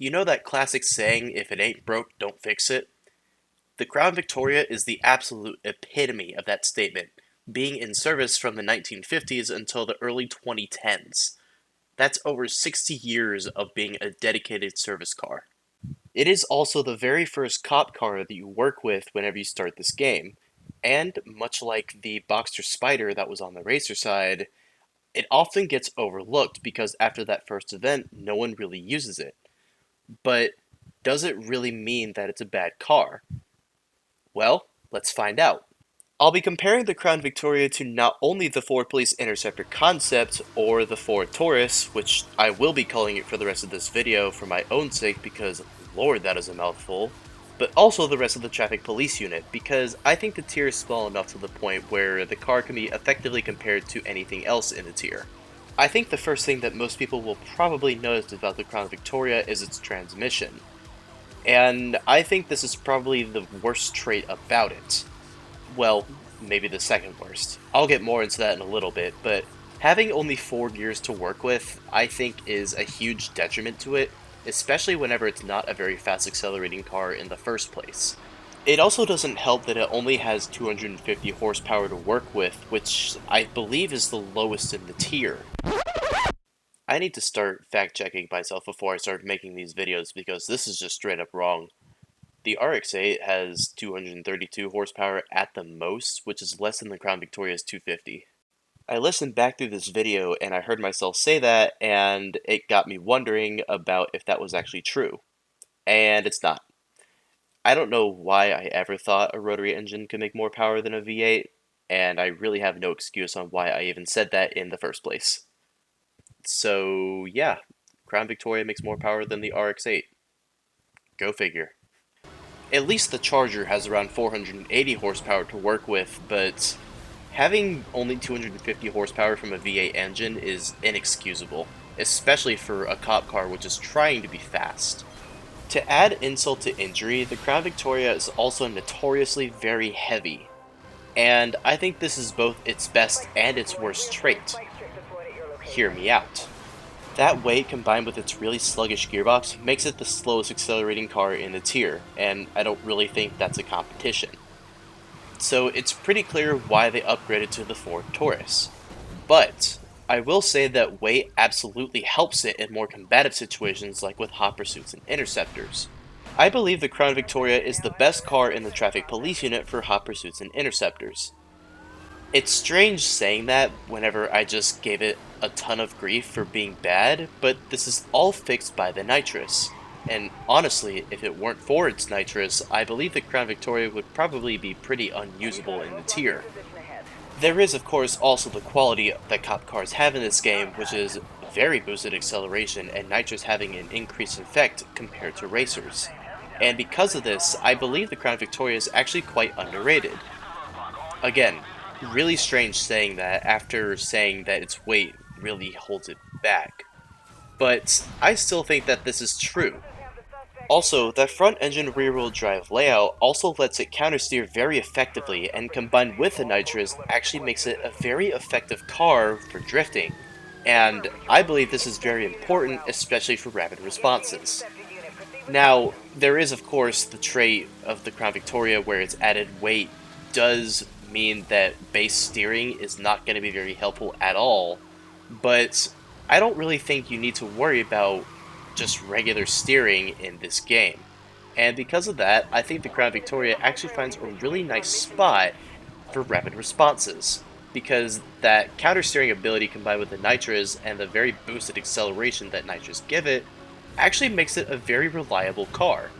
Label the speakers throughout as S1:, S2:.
S1: You know that classic saying, if it ain't broke, don't fix it? The Crown Victoria is the absolute epitome of that statement, being in service from the 1950s until the early 2010s. That's over 60 years of being a dedicated service car. It is also the very first cop car that you work with whenever you start this game, and much like the Boxster Spider that was on the racer side, it often gets overlooked because after that first event, no one really uses it. But does it really mean that it's a bad car? Well, let's find out. I'll be comparing the Crown Victoria to not only the Ford Police Interceptor concept or the Ford Taurus, which I will be calling it for the rest of this video for my own sake because lord that is a mouthful, but also the rest of the traffic police unit because I think the tier is small enough to the point where the car can be effectively compared to anything else in the tier. I think the first thing that most people will probably notice about the Crown Victoria is its transmission. And I think this is probably the worst trait about it. Well, maybe the second worst. I'll get more into that in a little bit, but having only 4 gears to work with, I think is a huge detriment to it, especially whenever it's not a very fast accelerating car in the first place. It also doesn't help that it only has 250 horsepower to work with, which I believe is the lowest in the tier. I need to start fact-checking myself before I start making these videos because this is just straight up wrong. The RX-8 has 232 horsepower at the most, which is less than the Crown Victoria's 250. I listened back through this video and I heard myself say that, and it got me wondering about if that was actually true. And it's not. I don't know why I ever thought a rotary engine could make more power than a V8, and I really have no excuse on why I even said that in the first place. So yeah, Crown Victoria makes more power than the RX-8. Go figure. At least the Charger has around 480 horsepower to work with, but having only 250 horsepower from a V8 engine is inexcusable, especially for a cop car which is trying to be fast. To add insult to injury, the Crown Victoria is also notoriously very heavy, and I think this is both its best and its worst trait. Hear me out. That weight combined with its really sluggish gearbox makes it the slowest accelerating car in the tier, and I don't really think that's a competition. So it's pretty clear why they upgraded to the Ford Taurus. But I will say that weight absolutely helps it in more combative situations like with hot pursuits and interceptors. I believe the Crown Victoria is the best car in the traffic police unit for hot pursuits and interceptors. It's strange saying that whenever I just gave it a ton of grief for being bad, but this is all fixed by the nitrous. And honestly, if it weren't for its nitrous, I believe the Crown Victoria would probably be pretty unusable in the tier. There is of course also the quality that cop cars have in this game, which is very boosted acceleration and nitrous having an increased effect compared to racers. And because of this, I believe the Crown Victoria is actually quite underrated. Again, really strange saying that after saying that its weight really holds it back. But I still think that this is true. Also, that front-engine rear-wheel drive layout also lets it countersteer very effectively, and combined with the nitrous actually makes it a very effective car for drifting. And I believe this is very important, especially for rapid responses. Now, there is of course the trait of the Crown Victoria where its added weight does mean that base steering is not going to be very helpful at all, but I don't really think you need to worry about just regular steering in this game. And because of that, I think the Crown Victoria actually finds a really nice spot for rapid responses, because that counter steering ability combined with the nitros and the very boosted acceleration that nitros give it actually makes it a very reliable car.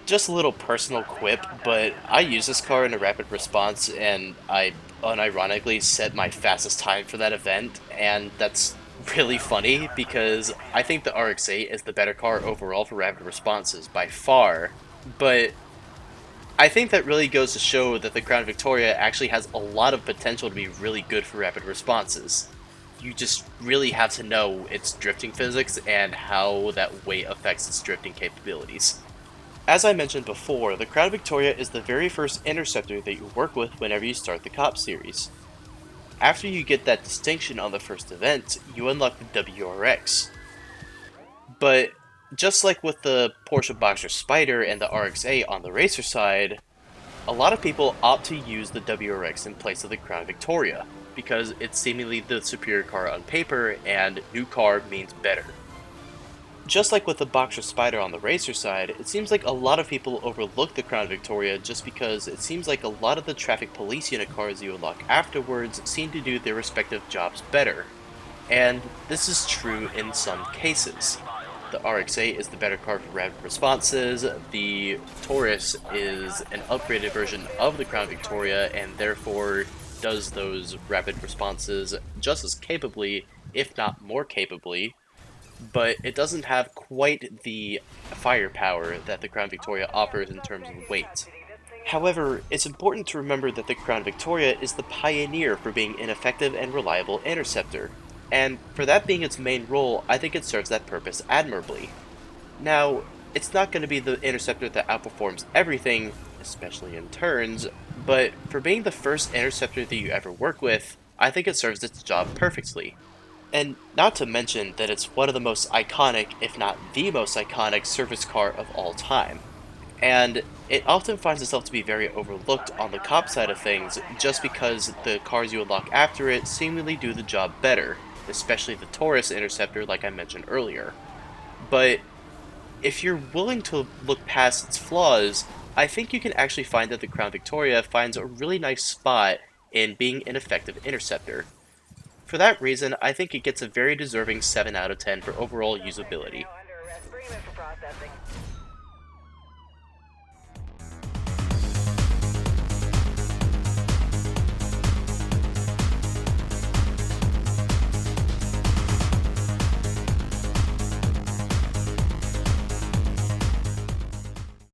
S1: Just a little personal quip, but I use this car in a rapid response and I unironically set my fastest time for that event, and that's really funny because I think the RX-8 is the better car overall for rapid responses by far, but I think that really goes to show that the Crown Victoria actually has a lot of potential to be really good for rapid responses. You just really have to know its drifting physics and how that weight affects its drifting capabilities. As I mentioned before, the Crown Victoria is the very first interceptor that you work with whenever you start the Cop series. After you get that distinction on the first event, you unlock the WRX. But Just like with the Porsche Boxer Spider and the RX-8 on the racer side, a lot of people opt to use the WRX in place of the Crown Victoria, because it's seemingly the superior car on paper, and new car means better. Just like with the Boxer Spider on the racer side, it seems like a lot of people overlook the Crown Victoria just because it seems like a lot of the traffic police unit cars you unlock afterwards seem to do their respective jobs better. And this is true in some cases. The RX-8 is the better car for rapid responses, the Taurus is an upgraded version of the Crown Victoria and therefore does those rapid responses just as capably, if not more capably, but it doesn't have quite the firepower that the Crown Victoria offers in terms of weight. However, it's important to remember that the Crown Victoria is the pioneer for being an effective and reliable interceptor, and for that being its main role, I think it serves that purpose admirably. Now, it's not going to be the interceptor that outperforms everything, especially in turns, but for being the first interceptor that you ever work with, I think it serves its job perfectly. And not to mention that it's one of the most iconic, if not the most iconic, service car of all time. And it often finds itself to be very overlooked on the cop side of things just because the cars you unlock after it seemingly do the job better, especially the Taurus Interceptor like I mentioned earlier. But if you're willing to look past its flaws, I think you can actually find that the Crown Victoria finds a really nice spot in being an effective interceptor. For that reason, I think it gets a very deserving 7 out of 10 for overall usability.